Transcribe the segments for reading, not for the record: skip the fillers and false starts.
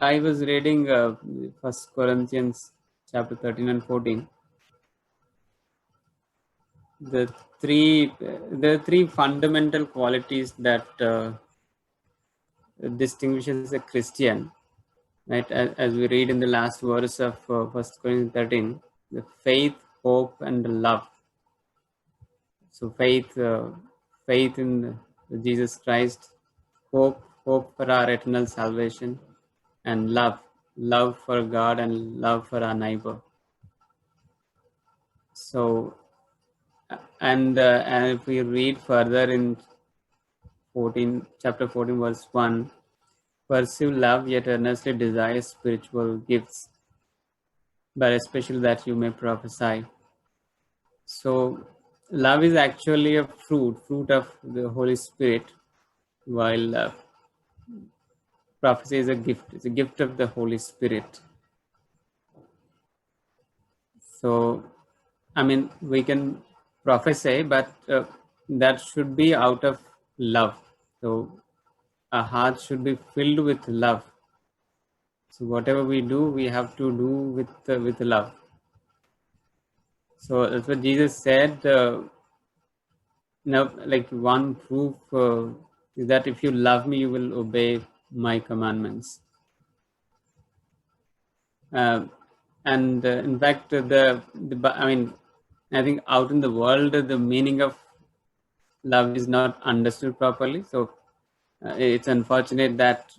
I was reading 1 Corinthians chapter 13 and 14. The three fundamental qualities that distinguishes a Christian, right? As we read in the last verse of 1 Corinthians 13, the faith, hope, and love. So faith in Jesus Christ, hope for our eternal salvation, and love for God and love for our neighbor. So, and if we read further in chapter 14, verse 1, pursue love, yet earnestly desire spiritual gifts, but especially that you may prophesy. So, love is actually a fruit of the Holy Spirit, while prophecy is a gift. It's a gift of the Holy Spirit. So, I mean, we can prophesy, but that should be out of love. So, our heart should be filled with love. So, whatever we do, we have to do with love. So, that's what Jesus said. Now, like one proof is that if you love me, you will obey my commandments. And in fact, I mean, I think out in the world, the meaning of love is not understood properly. So it's unfortunate that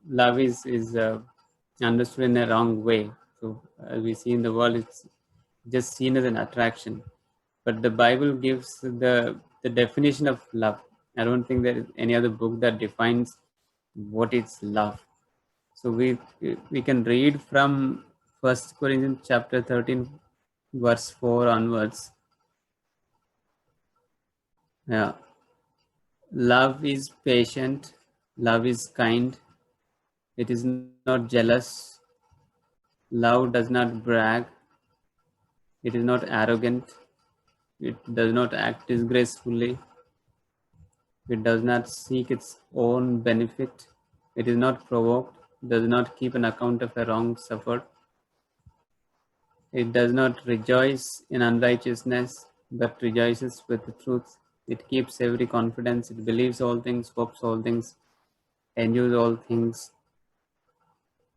love is understood in a wrong way. So as we see in the world, it's just seen as an attraction. But the Bible gives the definition of love. I don't think there is any other book that defines what is love. So we can read from 1 Corinthians chapter 13, verse 4 onwards. Yeah. Love is patient, love is kind, it is not jealous, love does not brag, it is not arrogant, it does not act disgracefully, it does not seek its own benefit, it is not provoked, does not keep an account of a wrong suffered, it does not rejoice in unrighteousness, but rejoices with the truth. It keeps every confidence, it believes all things, hopes all things, endures all things.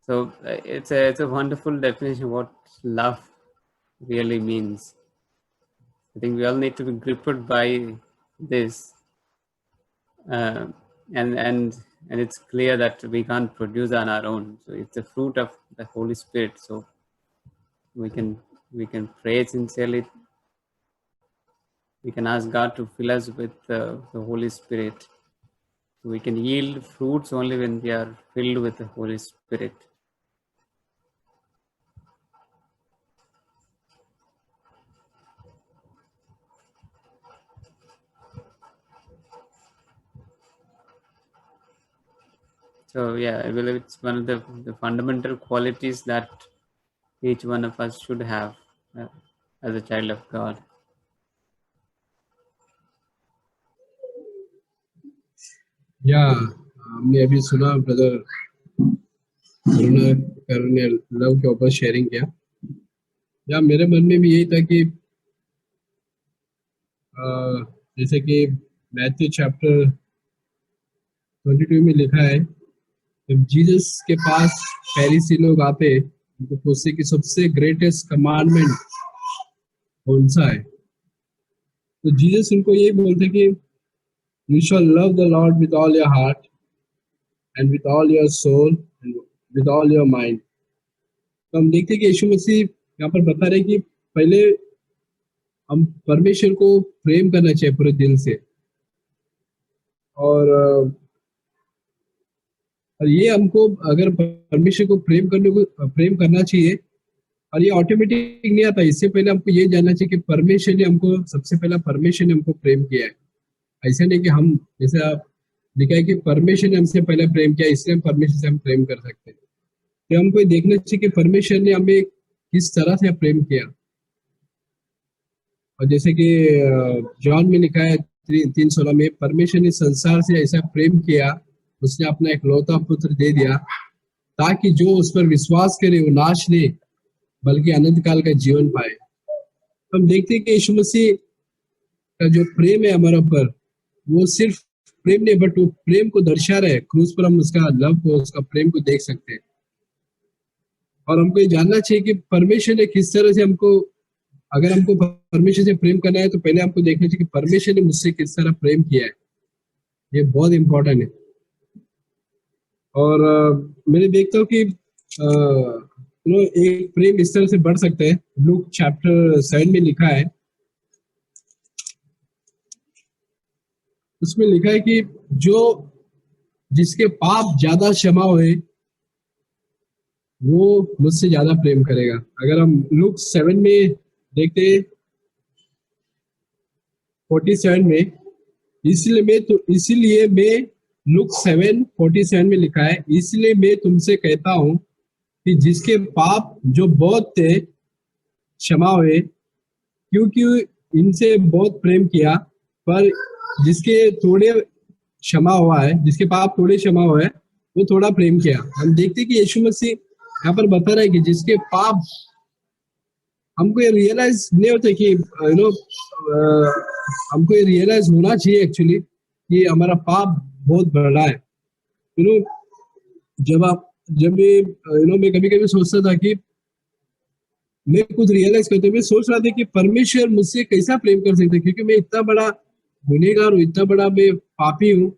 So it's a wonderful definition of what love really means. I think we all need to be gripped by this, and it's clear that we can't produce on our own. So it's a fruit of the Holy Spirit. So we can pray sincerely. We can ask God to fill us with the Holy Spirit. We can yield fruits only when we are filled with the Holy Spirit. So yeah, I believe it's one of the fundamental qualities that each one of us should have as a child of God. या हमने अभी सुना brother Karunakar ने love के ऊपर sharing किया। या मेरे मन में भी यही था कि जैसे कि मैथ्यू चैप्टर 22 में लिखा है, जब जीसस के पास फरीसी लोग आते उनको पूछते कि सबसे ग्रेटेस्ट कमांडमेंट कौन सा है, तो जीसस उनको यही बोलते कि you shall love the Lord with all your heart and with all your soul and with all your mind. तो हम देखते हैं कि यीशु मसीह यहाँ पर बता रहे कि पहले हम परमेश्वर को प्रेम करना चाहिए पूरे दिल से, और ये हमको अगर परमेश्वर को प्रेम करना चाहिए, और ये ऑटोमेटिक नहीं आता। इससे पहले हमको ये जानना चाहिए कि परमेश्वर ने हमको सबसे पहला परमेश्वर ने हमको प्रेम किया है। ऐसा नहीं कि हम, जैसे आप लिखा है कि परमेश्वर ने हमसे पहले प्रेम किया इसलिए हम परमेश्वर से हम प्रेम कर सकते हैं। तो हमको देखना चाहिए कि परमेश्वर ने हमें किस तरह से प्रेम किया। और जैसे कि जॉन में लिखा है 3:16 में, परमेश्वर ने संसार से ऐसा प्रेम किया, उसने अपना इकलौता पुत्र दे दिया ताकि जो उस पर विश्वास करे वो नाश नहीं बल्कि अनंत काल का जीवन पाए। हम देखते हैं कि यीशु मसीह का जो प्रेम है हमारा पर, वो सिर्फ प्रेम नहीं बट वो प्रेम को दर्शा रहे। क्रूस पर हम उसका लव को, उसका प्रेम को देख सकते हैं। और हमको ये जानना चाहिए कि परमेश्वर ने किस तरह से हमको, अगर हमको परमेश्वर से प्रेम करना है तो पहले हमको देखना चाहिए कि परमेश्वर ने मुझसे किस तरह प्रेम किया है। ये बहुत इंपॉर्टेंट है। और मैंने देखता हूँ कि एक प्रेम इस तरह से बढ़ सकता है। लूक चैप्टर 7 में लिखा है, उसमें लिखा है कि जो जिसके पाप ज्यादा क्षमा हुए वो मुझसे ज्यादा प्रेम करेगा। अगर हम लूक 7 में देखते हैं 47 में, इसीलिए मैं लूक 7:47 में लिखा है, इसलिए मैं तुमसे कहता हूं कि जिसके पाप जो बहुत थे क्षमा हुए, क्योंकि इनसे बहुत प्रेम किया। पर जिसके थोड़े क्षमा हुआ है, जिसके पाप थोड़े क्षमा हुए है, वो थोड़ा प्रेम किया। हम देखते हैं कि यीशु मसीह यहाँ पर बता रहा है कि जिसके पाप, हमको ये रियलाइज नहीं होता कि हमको ये रियलाइज होना चाहिए एक्चुअली कि हमारा पाप बहुत बड़ा है। मैं कभी कभी सोचता था कि मैं कुछ रियलाइज करते, मैं सोच रहा था कि परमेश्वर मुझसे कैसा प्रेम कर सकता है, क्योंकि मैं इतना बड़ा गुनहगार हूँ, इतना बड़ा मैं पापी हूँ।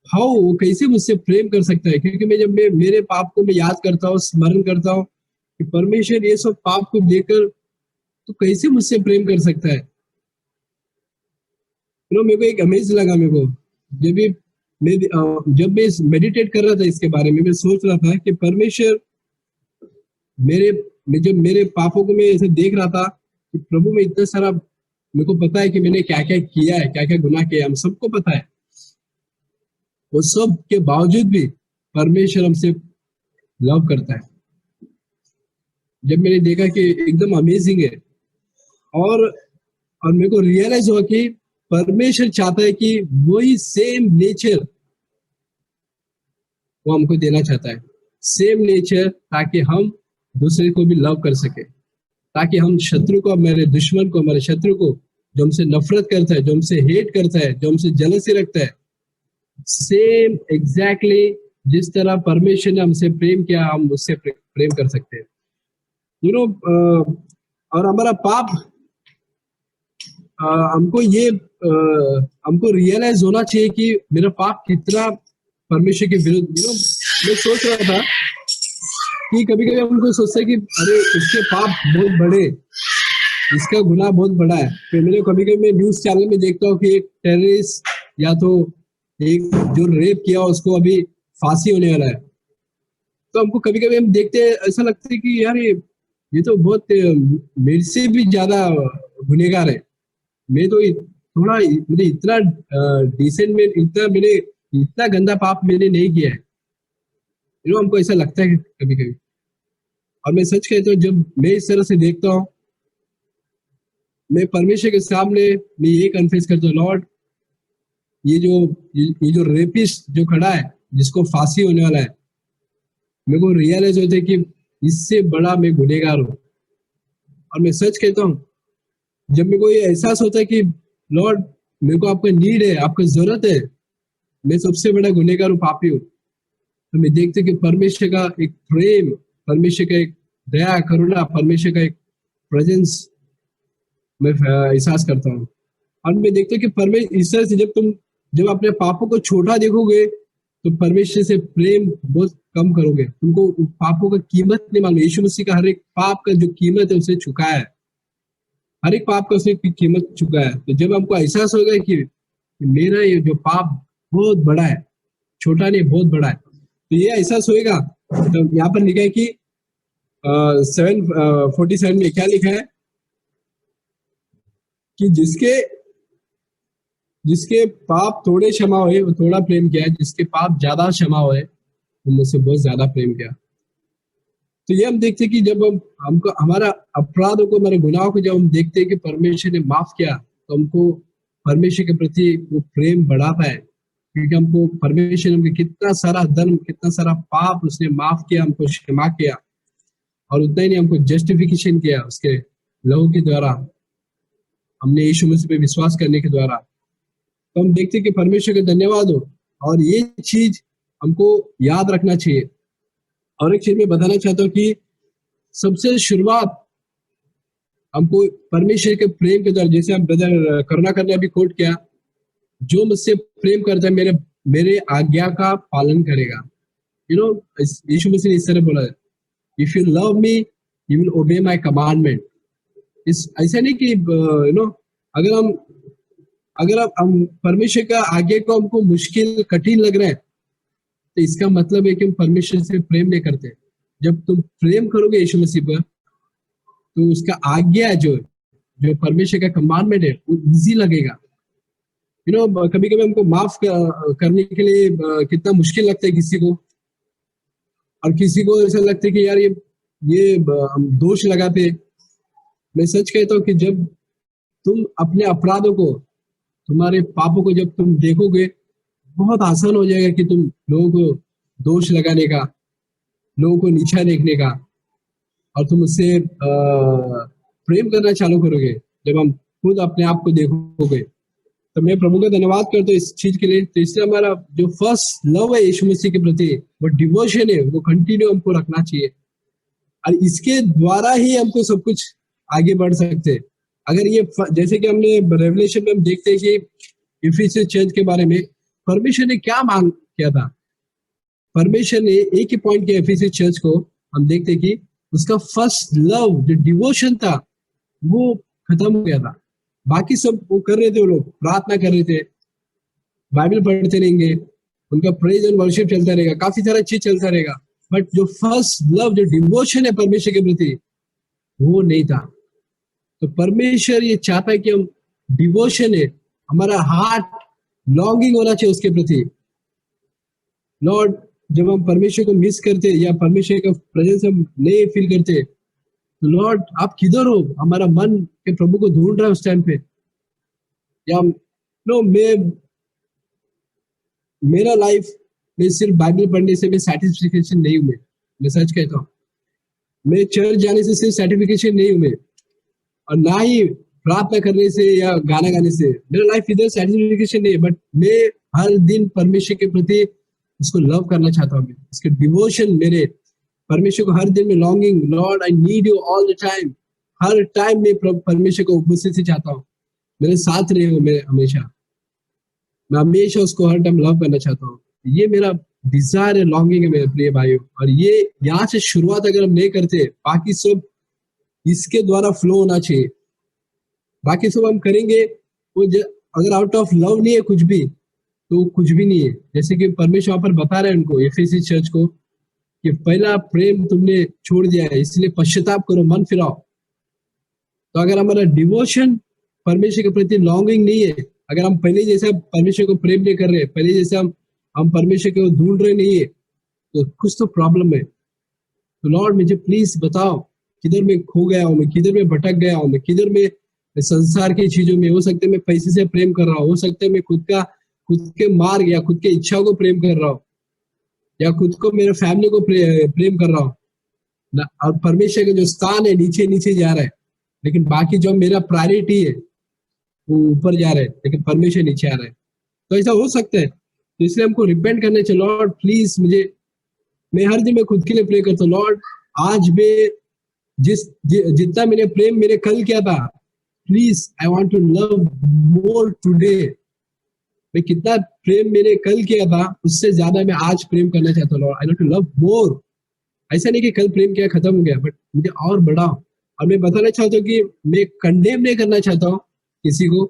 हाउ वो कैसे मुझसे प्रेम कर सकता है? क्योंकि जब मैं मेरे पाप को मैं याद करता हूँ, स्मरण करता हूँ कि परमेश्वर ये सब पाप को लेकर तो कैसे मुझसे प्रेम कर सकता है। मेरे को एक अमेज लगा। मेरे को जब मैं मेडिटेट कर रहा था इसके बारे में, मैं सोच रहा था कि परमेश्वर जब मेरे पापों को मैं ऐसे देख रहा था कि प्रभु में इतना सारा, मेरे को पता है कि मैंने क्या क्या किया है, क्या क्या गुनाह किया, हम सबको पता है। वो सब के बावजूद भी परमेश्वर हमसे लव करता है। जब मैंने देखा कि एकदम अमेजिंग है, और मेरे को रियलाइज हुआ कि परमेश्वर चाहता है कि वही सेम नेचर वो हमको देना चाहता है, सेम नेचर, ताकि हम दूसरे को भी लव कर सके, ताकि हम शत्रु को, मेरे दुश्मन को, हमारे शत्रु को, जो हमसे नफरत करता है, जो हमसे हेट करता है, जो हमसे जेलसी रखता है, सेम एग्जैक्टली जिस तरह परमेश्वर ने हमसे प्रेम किया, हम उससे प्रेम कर सकते हैं। और हमारा पाप, हमको रियलाइज होना चाहिए कि मेरा पाप कितना परमेश्वर के विरुद्ध। मैं सोच रहा था कि कभी कभी हमको सोचते हैं कि अरे इसके पाप बहुत बड़े, इसका गुनाह बहुत बड़ा है। फिर कभी कभी मैं न्यूज चैनल में देखता हूँ कि एक टेररिस्ट या तो एक जो रेप किया उसको अभी फांसी होने वाला है। तो हमको कभी कभी हम देखते हैं, ऐसा लगता है कि यार ये तो बहुत मेरे से भी ज्यादा गुनहगार है। मैं तो थोड़ा, मुझे इतना डिसेंट में, मैंने इतना गंदा पाप मैंने नहीं किया है। हमको ऐसा लगता है कभी कभी। और मैं सच कहता हूँ, जब मैं इस तरह से देखता हूँ, मैं परमेश्वर के सामने मैं ये कन्फेस करता हूँ, लॉर्ड ये जो रेपिस्ट जो खड़ा है, जिसको फांसी होने वाला है, मेरे को रियलाइज होता है कि इससे बड़ा मैं गुनहगार हूँ। और मैं सच कहता हूँ, जब मेरे को ये एहसास होता है कि लॉर्ड मेरे को आपका नीड है, आपका जरूरत है, मैं सबसे बड़ा गुनहगार हूँ, पापी हूँ, तो मैं देखते कि परमेश्वर का एक प्रेम, परमेश्वर का एक दया, करुणा, परमेश्वर का एक प्रेजेंस मैं एहसास करता हूँ। और मैं देखता हूँ कि परमेश्वर इस तरह से जब अपने पापों को छोटा देखोगे तो परमेश्वर से प्रेम बहुत कम करोगे। तुमको पापों का कीमत नहीं मालूम। यीशु मसीह का हर एक पाप का जो कीमत है उसे चुकाया है, हर एक पाप का उसने कीमत चुकाया है। तो जब हमको एहसास होगा कि मेरा ये जो पाप बहुत बड़ा है, छोटा नहीं बहुत बड़ा है, तो ये एहसास होएगा। तो यहाँ पर लिखा है कि 7:47 में क्या लिखा है कि जिसके पाप थोड़े क्षमा हुए वो थोड़ा प्रेम किया, जिसके पाप ज्यादा क्षमा हुए वो मुझसे बहुत ज्यादा प्रेम किया। तो ये हम देखते हैं कि जब हमको हमारा अपराधों को, हमारे गुनाहों को जब हम देखते हैं कि परमेश्वर ने माफ किया, तो हमको परमेश्वर के प्रति वो प्रेम बढ़ाता है। क्योंकि हमको परमेश्वर ने हमको कितना सारा धर्म, कितना सारा पाप उसने माफ किया, हमको क्षमा किया, और उतना ही नहीं, हमको जस्टिफिकेशन किया उसके लहू के द्वारा, हमने यीशु मसीह पे विश्वास करने के द्वारा। तो हम देखते हैं कि परमेश्वर का धन्यवाद हो, और ये चीज हमको याद रखना चाहिए। और एक चीज मैं बताना चाहता हूँ कि सबसे शुरुआत हमको परमेश्वर के प्रेम के द्वारा, जैसे हम ब्रदर करुणाकर ने अभी कोट किया, जो मुझसे प्रेम करता है मेरे मेरे आज्ञा का पालन करेगा। यीशु मसीह ने इस तरह बोला है, if you love me you will obey my commandment. इस ऐसा नहीं कि अगर हम परमेश्वर का आज्ञा को हमको मुश्किल कठिन लग रहा है, तो इसका मतलब है कि हम परमेश्वर से प्रेम नहीं करते। जब तुम प्रेम करोगे यीशु मसीह पर, तो उसका आज्ञा जो परमेश्वर का कमांडमेंट है वो इजी लगेगा। कभी कभी हमको माफ करने के लिए कितना मुश्किल लगता है किसी को, और किसी को ऐसा लगता है कि यार ये हम दोष लगाते। मैं सच कहता हूँ कि जब तुम अपने अपराधों को, तुम्हारे पापों को जब तुम देखोगे, बहुत आसान हो जाएगा कि तुम लोगों को दोष लगाने का, लोगों को नीचा देखने का, और तुम उससे प्रेम करना चालू करोगे जब हम खुद अपने आप को देखोगे। तो मैं प्रभु का धन्यवाद करता हूँ इस चीज के लिए। तो इसलिए हमारा जो फर्स्ट लव है यीशु मसीह के प्रति, वो डिवोशन है, वो कंटिन्यू हमको रखना चाहिए, और इसके द्वारा ही हमको सब कुछ आगे बढ़ सकते हैं। अगर ये जैसे कि हमने रेवलेशन में हम देखते हैं कि इफिसियंस चर्च के बारे में परमेश्वर ने क्या मांग किया था। परमेश्वर ने एक ही पॉइंट किया इफिसियंस चर्च को, हम देखते हैं कि उसका फर्स्ट लव जो डिवोशन था वो खत्म हो गया था। बाकी सब वो कर रहे थे, वो लोग प्रार्थना कर रहे थे, बाइबल पढ़ते रहेंगे, उनका प्रेज एंड वर्शिप चलता रहेगा, काफी सारा चीज चलता रहेगा, बट जो फर्स्ट लव जो डिवोशन है परमेश्वर के प्रति वो नहीं था। तो परमेश्वर ये चाहता है कि हम डिवोशन है, हमारा हार्ट लॉन्गिंग होना चाहिए उसके प्रति। लॉर्ड, जब हम परमेश्वर को मिस करते या परमेश्वर का प्रेजेंस हम नहीं फील करते, तो लॉर्ड आप किधर हो, हमारा मन के प्रभु को ढूंढ रहा है उस टाइम पे। या मेरा लाइफ में सिर्फ बाइबल पढ़ने से मैं सर्टिफिकेशन नहीं हूं। मैं सच कहता हूँ, मैं चर्च जाने से सिर्फ सर्टिफिकेशन नहीं हूं, और ना ही प्रार्थना करने से या गाना गाने से मेरा लाइफ इधर सर्टिफिकेशन नहीं है। बट मैं हर दिन परमेश्वर के प्रति उसको लव करना चाहता हूँ, इसके डिवोशन मेरे परमेश्वर को हर दिन में longing, Lord I need you all the time. Her time में परमेश्वर को उपस्थित से चाहता हूँ, मेरे साथ रहे हो, मेरे हमेशा, मैं हमेशा उसको हर टाइम लव करना चाहता हूँ। ये मेरा डिजायर है, लॉन्गिंग है मेरे प्रिय भाइयों। और ये यहाँ से शुरुआत अगर हम नहीं करते, बाकी सब इसके द्वारा फ्लो होना चाहिए। बाकी सब हम करेंगे वो अगर आउट ऑफ लव नहीं है कुछ भी, तो कुछ भी नहीं है। जैसे कि परमेश्वर वहां पर बता रहे हैं उनको, एफएसी चर्च को, कि पहला प्रेम तुमने छोड़ दिया है, इसलिए पश्चाताप करो, मन फिराओ। तो अगर हमारा डिवोशन परमेश्वर के प्रति लॉन्गिंग नहीं है, अगर हम पहले जैसा परमेश्वर को प्रेम नहीं कर रहे, पहले जैसे हम परमेश्वर को ढूंढ रहे नहीं है, तो कुछ तो प्रॉब्लम है। तो लॉर्ड मुझे प्लीज बताओ किधर मैं खो गया हूँ, मैं किधर में भटक गया हूँ, मैं किधर में संसार की चीजों में, हो सकता है मैं पैसे से प्रेम कर रहा हूँ, हो सकता है मैं खुद के मार्ग या खुद के इच्छाओं को प्रेम कर रहा हूँ, या खुद को, मेरे फैमिली को प्रेम कर रहा हूँ। और परमेश्वर का जो स्थान है नीचे नीचे जा रहा है, लेकिन बाकी जो मेरा प्रायोरिटी है वो ऊपर जा रहा है, लेकिन परमेश्वर नीचे आ रहा है। तो ऐसा हो सकता है। तो इसलिए हमको रिपेंट करना चाहिए। लॉर्ड प्लीज मैं हर दिन में खुद के लिए प्रे करता हूँ, लॉर्ड आज मैं जितना मैंने प्रेम मेरे कल किया था, please I want to love more today. मैं कितना प्रेम मैंने कल किया था उससे ज्यादा मैं आज प्रेम करना चाहता हूँ। Lord I want to love more. ऐसा नहीं कि कल प्रेम किया खत्म हो गया, बट मुझे और बढ़ाओ। और मैं बताना चाहता हूँ कि मैं कंडेम नहीं करना चाहता हूँ किसी को।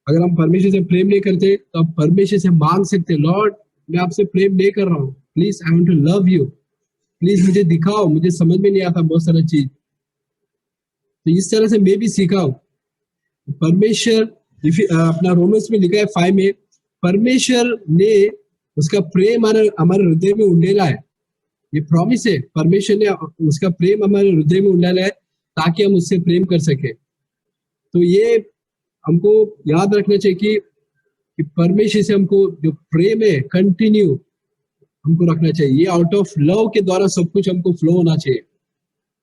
अगर हम परमेश्वर से प्रेम नहीं करते तो आप परमेश्वर से मांग सकते, लॉर्ड मैं आपसे प्रेम नहीं कर रहा हूँ, please I want to love you, please मुझे दिखाओ, मुझे समझ में नहीं आता बहुत सारा चीज। तो इस तरह से मैं भी सीखा हूँ। परमेश्वर अपना रोमन्स में लिखा है 5 में, परमेश्वर ने उसका प्रेम हमारे हृदय में उंडेला है। ये प्रॉमिस है, परमेश्वर ने उसका प्रेम हमारे हृदय में उंडेला है ताकि हम उससे प्रेम कर सके। तो ये हमको याद रखना चाहिए कि परमेश्वर से हमको जो प्रेम है कंटिन्यू हमको रखना चाहिए। ये आउट ऑफ लव के द्वारा सब कुछ हमको फ्लो होना चाहिए,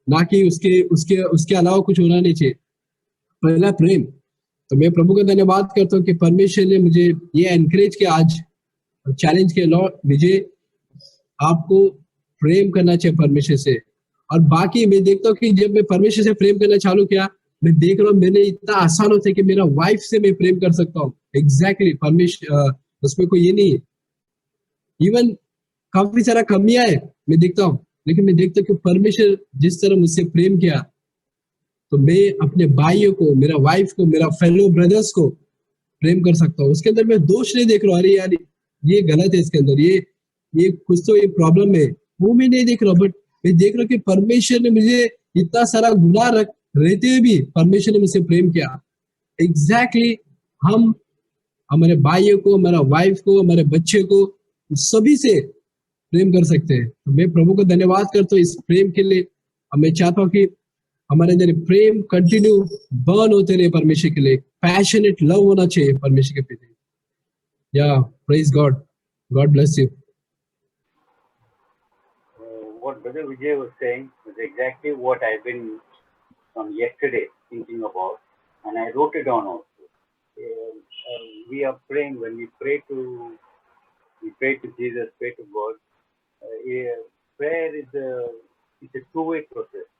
ना कि उसके उसके उसके अलावा कुछ होना नहीं चाहिए। पहला प्रेम। तो मैं प्रभु का धन्यवाद करता हूँ कि परमेश्वर ने मुझे ये एनकरेज किया, आज चैलेंज किया, लॉर्ड विजय आपको प्रेम करना चाहिए परमेश्वर से। और बाकी मैं देखता हूँ कि जब मैं परमेश्वर से प्रेम करना चालू किया, मैं देख रहा हूँ मैंने इतना आसान होता है कि मेरा वाइफ से मैं प्रेम कर सकता हूँ। एग्जैक्टली परमेश्वर, उसमें कोई ये नहीं है। इवन काफी सारा कमियां है मैं देखता हूँ, लेकिन मैं देखता हूँ कि परमेश्वर जिस तरह मुझसे प्रेम किया, तो मैं अपने भाइयों को, मेरा वाइफ को, मेरा फेलो ब्रदर्स को प्रेम कर सकता हूँ। उसके अंदर मैं दोष नहीं देख रहा हूँ, अरे यार ये गलत है इसके अंदर, ये कुछ तो ये प्रॉब्लम है, वो मैं नहीं देख रहा हूँ। बट मैं देख रहा हूँ कि परमेश्वर ने मुझे इतना सारा गुनाह रहते हुए भी परमेश्वर ने मुझसे प्रेम किया। एग्जैक्टली हम हमारे भाइयों को, हमारा वाइफ को, हमारे बच्चे को, सभी से प्रेम कर सकते हैं। तो मैं प्रभु को धन्यवाद करता हूँ इस प्रेम के लिए। और मैं चाहता हूँ कि हमारे अंदर प्रेम कंटिन्यू बर्न होते रहे परमेश्वर के लिए, पैशनेट लव होना चाहिए परमेश्वर के प्रति। या praise God, God bless you. What Brother Vijay was saying was exactly what I've been from yesterday thinking about, and I wrote it down also. We are praying when we pray to Jesus, pray to God. Prayer is it's a two-way process.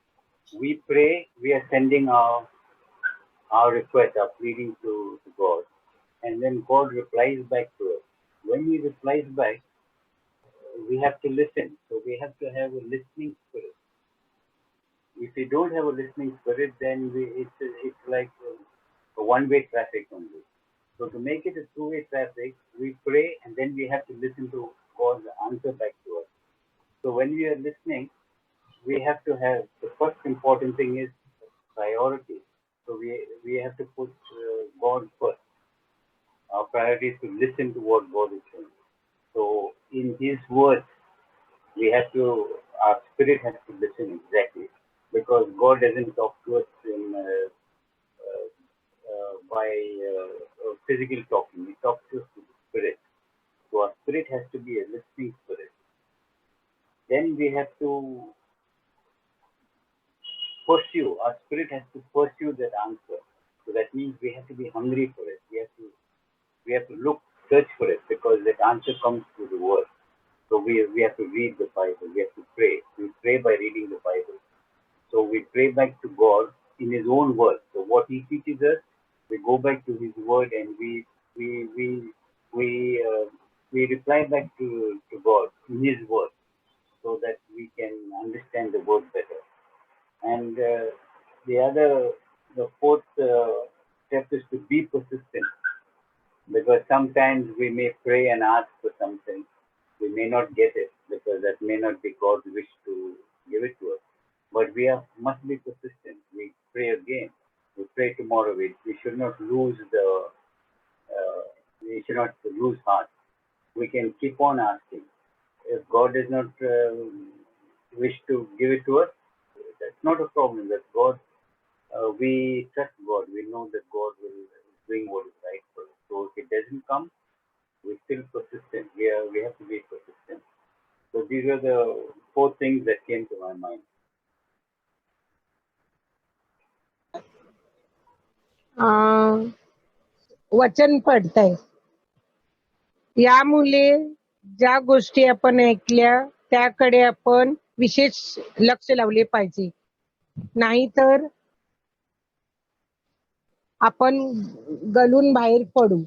We pray, we are sending our request, our pleading to God, and then God replies back to us. When He replies back, we have to listen. So we have to have a listening spirit. If we don't have a listening spirit, then it's like a one-way traffic only. So to make it a two-way traffic, we pray and then we have to listen to God's answer back to us. So when we are listening, we have to have the first important thing is priority. So we have to put God first. Our priority is to listen to what God is saying. So in His words, we have to, our spirit has to listen exactly, because God doesn't talk to us in by physical talking. He talks to us with the spirit. So our spirit has to be a listening spirit. Then we have to pursue. Our spirit has to pursue that answer. So that means we have to be hungry for it. We have to look, search for it, because that answer comes through the word. So we have to read the Bible. We have to pray. We pray by reading the Bible. So we pray back to God in His own word. So what He teaches us, we go back to His word and we reply back to God in His word, so that we can understand the word better. And the fourth step is to be persistent, because sometimes we may pray and ask for something, we may not get it because that may not be God's wish to give it to us. But must be persistent. We pray again. We pray tomorrow. We should not lose we should not lose heart. We can keep on asking. If God does not wish to give it to us, that's not a problem. That God, we trust God. We know that God will bring what is right for us. So if it doesn't come, we're still persistent. We have to be persistent. So these are the four things that came to my mind. वचन पडतंय. यामुळे ज्या गोष्टी आपण ऐकल्या त्याकडे आपण विशेष लक्ष लावले पाहिजे, नाहीतर आपण गलून बाहेर पडू.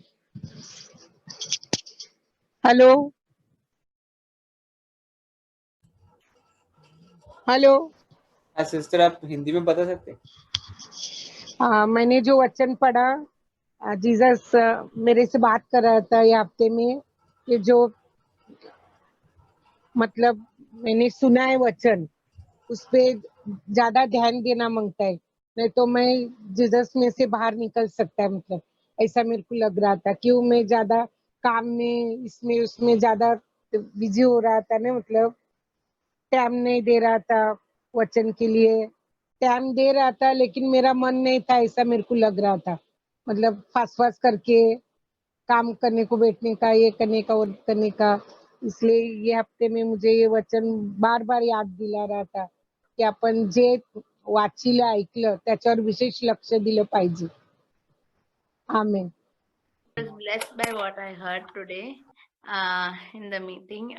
हॅलो हेलो सिस्टर आप हिंदी में बता सकते हैं? मैंने जो वचन पढ़ा, जीसस मेरे से बात कर रहा था ये हफ्ते में, कि जो मतलब मैंने सुना है वचन, उस पे ज्यादा ध्यान देना मांगता है, नहीं तो मैं जीसस में से बाहर निकल सकता है, मतलब ऐसा मेरे को लग रहा था। क्यों मैं ज्यादा काम में इसमें उसमें ज्यादा बिजी हो रहा था ना, मतलब टाइम नहीं दे रहा था वचन के लिए। टाइम दे रहा था लेकिन मेरा मन नहीं था, ऐसा मेरे को लग रहा था। मतलब फास्ट फास्ट करके काम करने को बैठने का, ये करने का, वो करने का। इसलिए ये हफ्ते में मुझे ये वचन बार बार याद दिला रहा था की आपण जे वाचिलं ऐकलं त्याच्यावर विशेष लक्ष दिलं पाहिजे. आमेन. I was blessed by what I heard today in the meeting.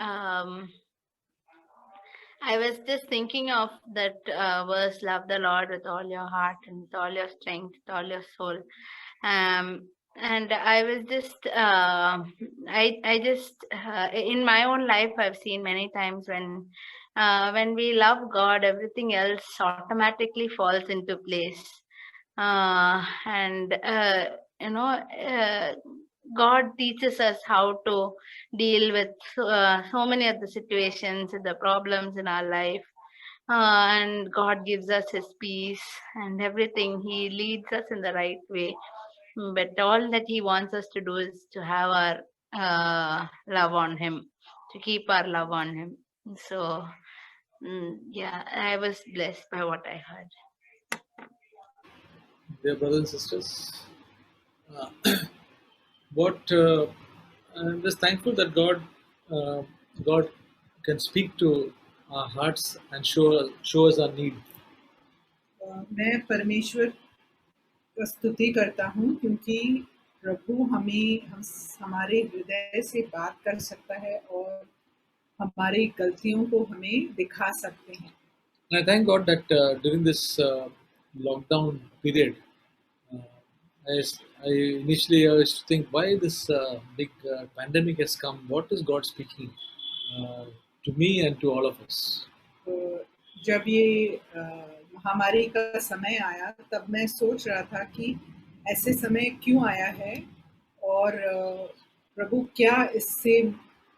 I was just thinking of that verse, love the Lord with all your heart and with all your strength, with all your soul. And I was just, I just, in my own life, I've seen many times when we love God, everything else automatically falls into place. And God teaches us how to deal with so many of the situations, the problems in our life. And God gives us His peace and everything. He leads us in the right way. But all that He wants us to do is to have our love on Him, to keep our love on Him. So, yeah, I was blessed by what I heard. Dear brothers and sisters, I'm just thankful that God can speak to our hearts and show us our need. मैं परमेश्वर का स्तुति करता हूँ क्योंकि प्रभु हमारे हृदय से बात कर सकता है और हमारी गलतियों को हमें दिखा सकते हैं. And I thank God that during this lockdown period, I initially used to think why this big pandemic has come. What is God speaking to me and to all of us? तो जब ये महामारी का समय आया तब मैं सोच रहा था कि ऐसे समय क्यों आया है और प्रभु क्या इससे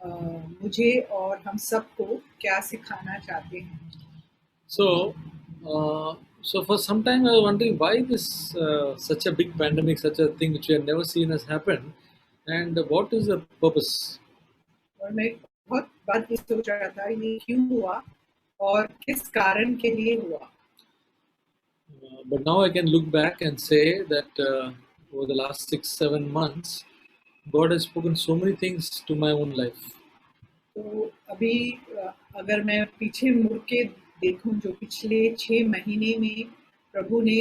मुझे और हम सबको क्या सिखाना चाहते हैं. So for some time I was wondering why this such a big pandemic, such a thing which we had never seen has happened, and what is the purpose? और मैं बहुत बार ये सोच रहा था ये क्यों हुआ और किस कारण के लिए हुआ. But now I can look back and say that over the last 6-7 months, God has spoken so many things to my own life. तो अभी अगर मैं पीछे मुड़ के देखूं जो पिछले 6 महीने में प्रभु ने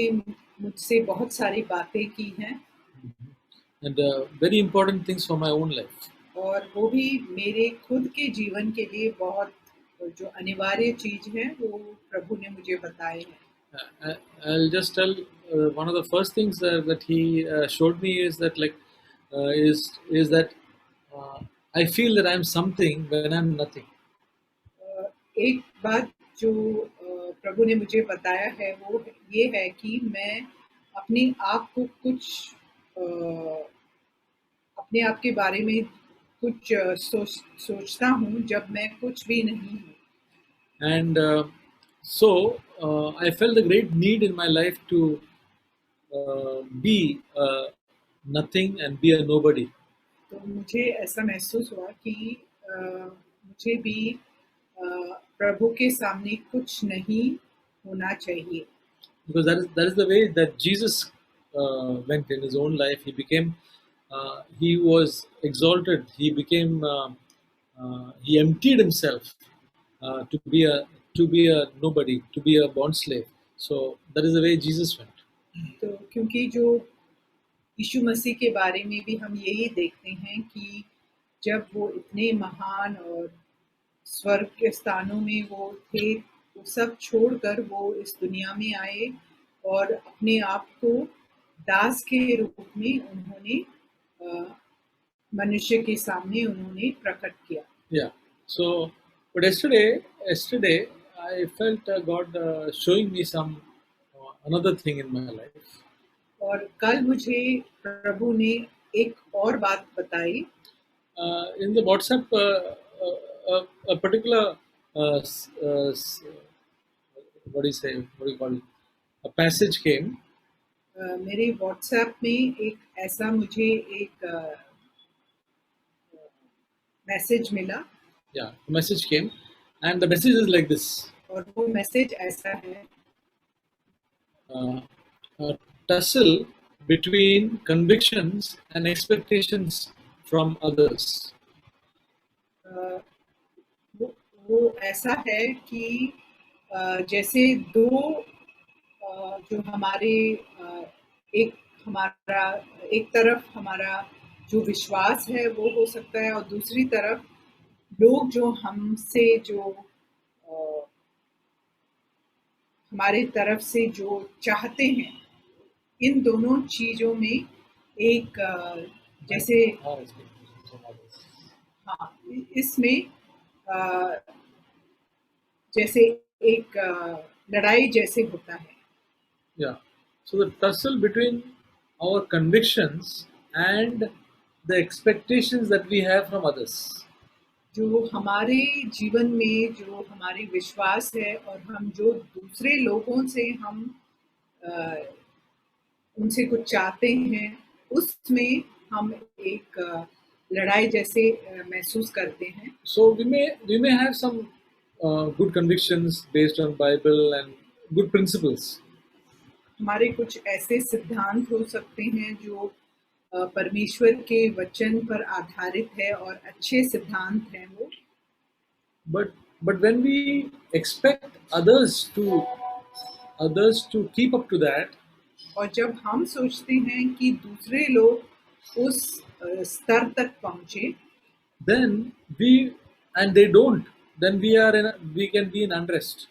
मुझसे बहुत सारी बातें की हैं. And very important things for my own life. और वो भी मेरे खुद के जीवन के लिए बहुत जो अनिवार्य चीज है वो प्रभु ने मुझे बताए हैं. I'll just tell one of the first things that he showed me is that is that I feel that I'm something when I'm nothing. एक बात जो प्रभु ने मुझे बताया है वो ये है कि मैं अपने आप को कुछ अपने आप के बारे में कुछ सोचता हूँ जब मैं कुछ भी नहीं हूँ. And so I felt a great need in my life to be nothing and be a nobody. तो मुझे ऐसा महसूस हुआ कि मुझे भी प्रभु के सामने कुछ नहीं होना चाहिए. Because that is the way that Jesus went in his own life. He became he was exalted. He became he emptied himself to be a nobody, to be a bond slave. So that is the way Jesus went. तो क्योंकि जो यीशु मसीह के बारे में भी हम यही देखते हैं कि जब वो इतने महान और स्वर्ग के स्थानों में वो थे, वो सब छोड़कर वो इस दुनिया में आए और अपने आप को दास के रूप में उन्होंने मनुष्य के सामने उन्होंने प्रकट किया. Yeah. So, but yesterday I felt God showing me some another thing in my life. और कल मुझे प्रभु ने एक और बात बताई. In the WhatsApp, a particular what do you call it? A passage came. मेरे WhatsApp में एक ऐसा मुझे एक मैसेज मिला. Yeah, a message came, and the message is like this. और वो मैसेज ऐसा है. A tussle between convictions and expectations from others. अ, वो ऐसा है कि जैसे दो जो हमारे एक हमारा एक तरफ हमारा जो विश्वास है वो हो सकता है और दूसरी तरफ लोग जो हमसे जो हमारे तरफ से जो चाहते हैं, इन दोनों चीजों में एक जैसे Our expectations from others. हाँ इसमें जैसे एक लड़ाई जैसे होता है. Yeah. So the tussle between our convictions and the expectations that we have from others. जो हमारे जीवन में जो हमारी विश्वास है और हम जो दूसरे लोगों से हम उनसे कुछ चाहते हैं, उसमें हम एक लड़ाई जैसे महसूस करते हैं. So we may have some good convictions based on Bible and good principles. हमारे कुछ ऐसे सिद्धांत हो सकते हैं जो परमेश्वर के वचन पर आधारित है और अच्छे सिद्धांत हैं वो. But when we expect others to keep up to that, और जब हम सोचते हैं कि दूसरे लोग उस स्तर तक पहुंचे, then they don't, then we can be in unrest.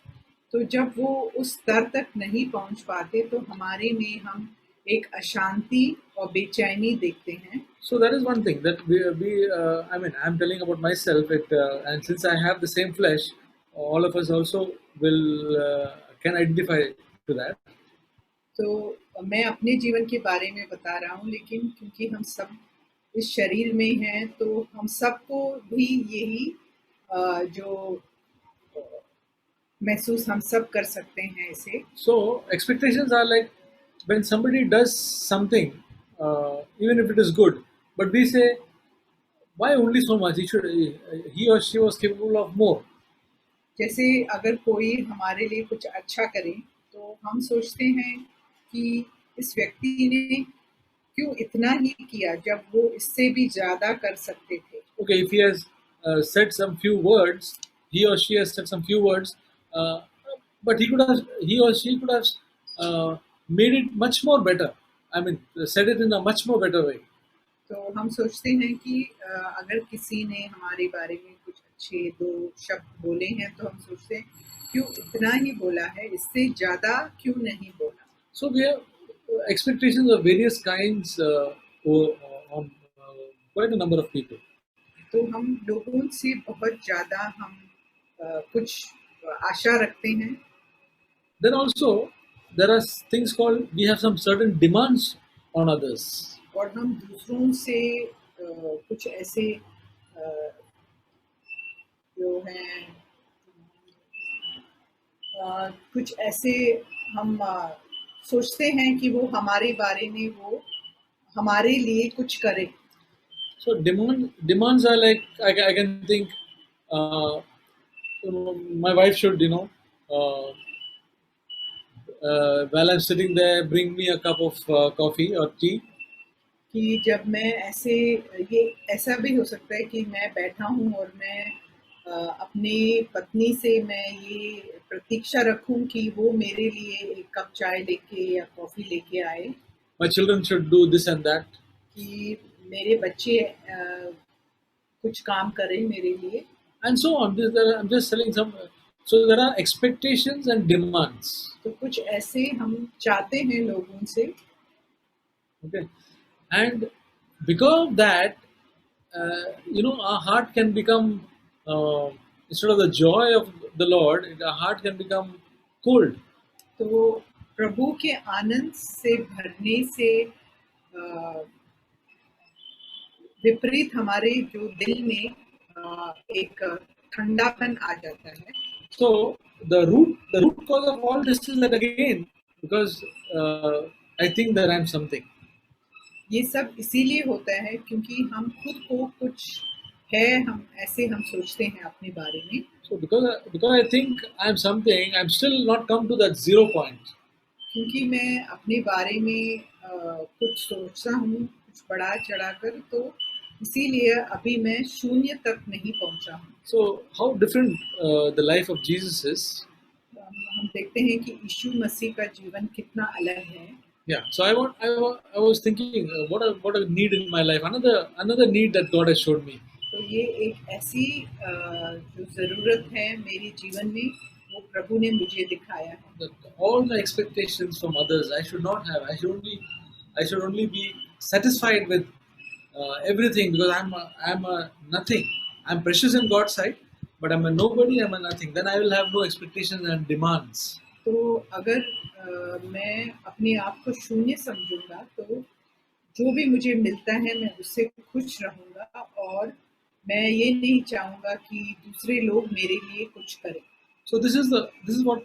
तो जब वो उस स्तर तक नहीं पहुंच पाते तो हमारे में हम एक अशांति और बेचैनी देखते हैं. So that is one thing that I mean, I'm telling about myself, and since I have the same flesh, all of us also can identify to that. तो मैं अपने जीवन के बारे में बता रहा हूँ, लेकिन क्योंकि हम सब इस शरीर में हैं तो हम सबको भी यही जो महसूस हम सब कर सकते हैं इसे. So expectations are like when somebody does something, even if it is good, but we say, why only so much? He or she was capable of more. जैसे अगर कोई हमारे लिए कुछ अच्छा करे तो हम सोचते हैं कि इस व्यक्ति ने क्यों इतना ही किया जब वो इससे भी ज्यादा कर सकते थे. Okay, if he has said some few words, he or she has said some few words, but he or she could have made it much more better. I mean, said it in a much more better way. तो हम सोचते हैं कि अगर किसी ने हमारे बारे में कुछ अच्छे दो शब्द बोले हैं तो हम सोचते हैं क्यों इतना ही बोला है, इससे ज्यादा क्यों नहीं बोला. So we have expectations of various kinds on quite a number of people. तो हम लोगों से बहुत ज्यादा हम कुछ आशा रखते हैं. Then also there are things called, we have some certain demands on others. और हम दूसरों से कुछ ऐसे जो हैं कुछ ऐसे हम सोचते हैं कि वो हमारे बारे में वो हमारे लिए कुछ करे. So demands are like, I can think, my wife should, while I'm sitting there, bring me a cup of coffee or tea. कि जब मैं ऐसे ये ऐसा भी हो सकता है कि मैं बैठा हूँ और मैं अपनी पत्नी से मैं ये प्रतीक्षा रखूं कि वो मेरे लिए एक कप चाय लेके या कॉफी लेके आए. My children should do this and that. कि मेरे बच्चे कुछ काम करें मेरे लिए. And so on. I'm just telling some. So there are expectations and demands. तो कुछ ऐसे हम चाहते हैं लोगों से. Okay, and because of that, our heart can become, instead of the joy of the Lord, our heart can become cold. तो प्रभु के आनंद से भरने से विपरीत हमारे जो दिल में एक ठंडापन आ जाता है. So the root cause of all this is that again, because I think that I'm something. ये सब इसीलिए होता है क्योंकि हम खुद को कुछ है, हम सोचते हैं अपने बारे में. So because I think I'm something, I'm still not come to that 0 point. क्योंकि मैं अपने बारे में कुछ सोचता हूँ कुछ बढ़ा चढ़ाकर, तो इसीलिए अभी मैं शून्य तक नहीं पहुंचा हूँ। So, how different the life of Jesus is. हम देखते हैं कि यीशु मसीह का जीवन कितना अलग है। Yeah. So I was thinking, what a need in my life. Another need that God has showed me. तो ये एक ऐसी जो ज़रूरत है मेरे जीवन में, वो प्रभु ने मुझे दिखाया है। That all the expectations from others I should not have. I should only be satisfied with everything, because I'm a nothing. I'm precious in God's sight, but I'm a nobody. I'm a nothing. Then I will have no expectations and demands. तो अगर मैं अपने आप को शून्य समझूंगा, तो जो भी मुझे मिलता है मैं उससे खुश रहूंगा, और मैं ये नहीं चाहूंगा कि दूसरे लोग मेरे लिए कुछ करें। So this is what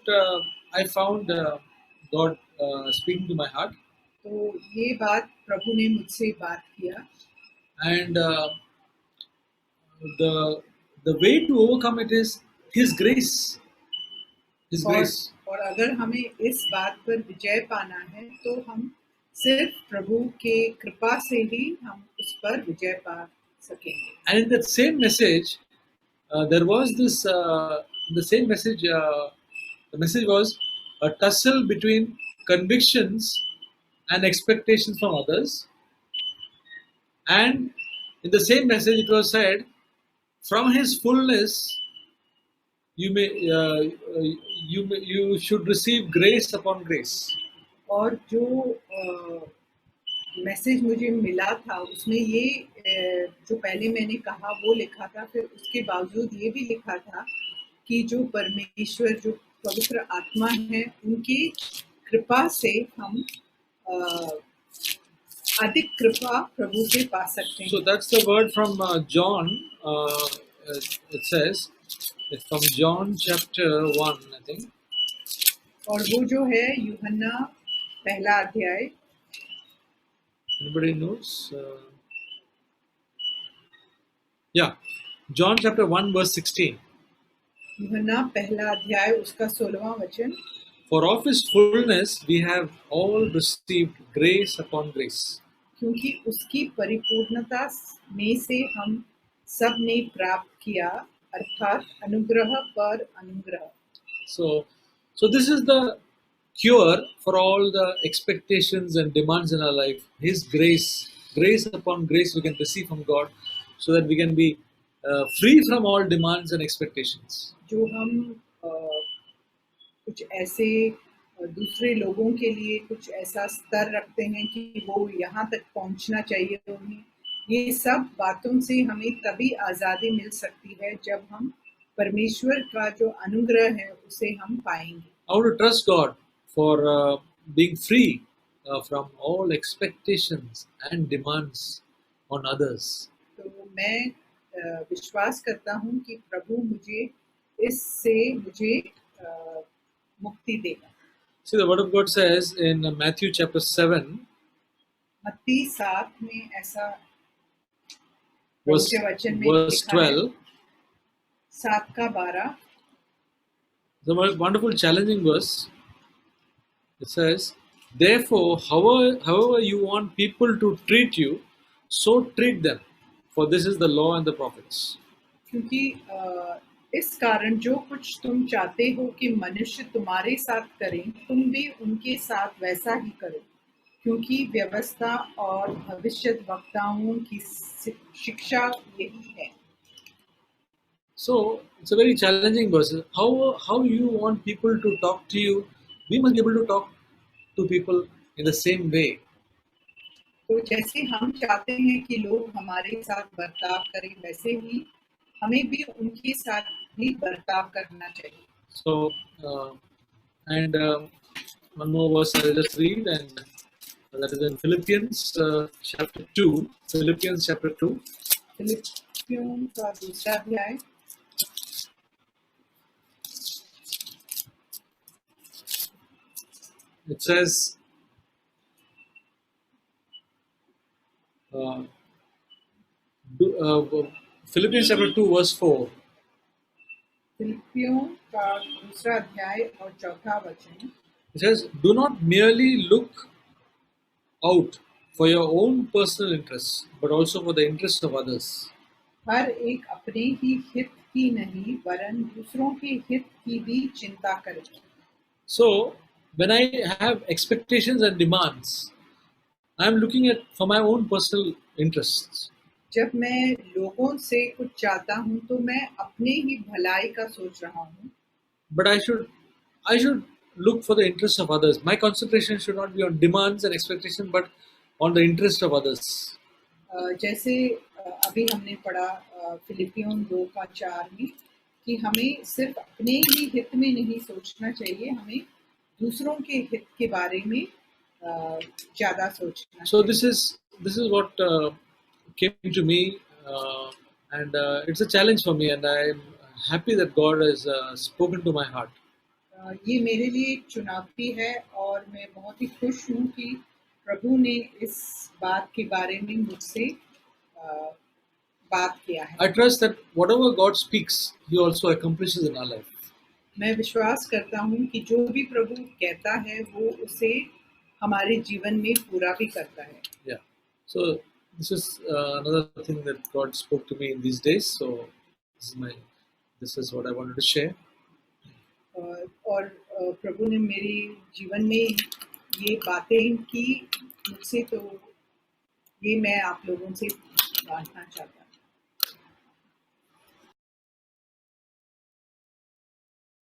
I found God speaking to my heart, तो ये बात प्रभु ने मुझसे बात किया, and the way to overcome it is His grace. His और grace. और अगर हमें इस बात पर विजय पाना है तो हम सिर्फ प्रभु के कृपा से ही हम उस पर विजय पा सकेंगे। And in that same message, there was this. The same message. The message was a tussle between convictions and expectations from others. And in the same message, it was said, "From His fullness, you should receive grace upon grace." और जो message मुझे मिला था उसमें ये जो पहले मैंने कहा वो लिखा था, फिर उसके बावजूद ये भी लिखा था कि जो परमेश्वर, जो पवित्र आत्मा है, उनकी कृपा से हम अधिक कृपा प्रभु से पा सकते So हैं। that's the word from John. It says, it's from John chapter 1, I think. और वो जो है यूहन्ना पहला अध्याय, Anybody knows? Yeah, John chapter 1, verse 16. यूहन्ना पहला अध्याय उसका 16वां वचन, For of His fullness we have all received grace upon grace. क्योंकि उसकी परिपूर्णता में से हम सब ने प्राप्त किया, अर्थात अनुग्रह पर अनुग्रह। So this is the cure for all the expectations and demands in our life. His grace upon grace we can receive from God, so that we can be free from all demands and expectations. जो हम कुछ ऐसे दूसरे लोगों के लिए कुछ ऐसा स्तर रखते हैं कि वो यहाँ तक पहुँचना चाहिए उन्हें, ये सब बातों से हमें तभी आज़ादी मिल सकती है जब हम परमेश्वर का जो अनुग्रह है उसे हम पाएंगे। I want to trust God for being free from all expectations and demands on others. तो मैं विश्वास करता हूँ कि प्रभु मुझे इससे मुझे मुक्ति देगा। See, the word of God says in Matthew chapter 7, मत्ती 7 में ऐसा verse, प्रभु के वचन में verse लिखा है, 12, 7 का 12, the wonderful challenging verse. It says, "Therefore, however you want people to treat you, so treat them, for this is the law and the prophets." क्योंकि इस कारण जो कुछ तुम चाहते हो कि मनुष्य तुम्हारे साथ करें, तुम भी उनके साथ वैसा ही करो, क्योंकि व्यवस्था और भविष्यद्वक्ताओं की शिक्षा यही है। So it's a very challenging verse. How you want people to talk to you? We must be able to talk to people in the same way. तो जैसे हम चाहते हैं कि लोग हमारे साथ बर्ताव करें, वैसे ही हमें भी उनके साथ भी बर्ताव करना चाहिए। So and one more verse I'll just read, and that is in Philippians chapter 2. Philippians chapter 2. फिलिप्पियों का दूसरा अध्याय, It says, Philippians chapter 2 verse 4. फिलिप्पियों का दूसरा अध्याय और चौथा वचन, It says, "Do not merely look out for your own personal interests, but also for the interests of others. हर एक अपने ही हित की नहीं वरन दूसरों के हित की भी चिंता करे। So, when I have expectations and demands, I am looking at for my own personal interests. जब मैं लोगों से कुछ चाहता हूँ तो मैं अपने ही भलाई का सोच रहा हूँ, But I should look for the interests of others. My concentration should not be on demands and expectations, but on the interest of others. जैसे अभी हमने पढ़ा फिलिपियों 2:4 में कि हमें सिर्फ अपने ही हित में नहीं सोचना चाहिए, हमें दूसरों के हित के बारे में ज़्यादा सोचना So चाहिए। this is what came to me, and it's a challenge for me, and I'm happy that God has spoken to my heart. ये मेरे लिए एक चुनौती है और मैं बहुत ही खुश हूँ कि प्रभु ने इस बात के बारे में मुझसे बात किया है। I trust that whatever God speaks, He also accomplishes in our life. मैं विश्वास करता हूँ कि जो भी प्रभु कहता है वो उसे हमारे जीवन में पूरा भी करता है। Yeah. So this is another thing that God spoke to me in these days. So this is what I wanted to share. और प्रभु ने मेरे जीवन में ये बातें की मुझसे, तो ये मैं आप लोगों से बांटना चाहता हूँ।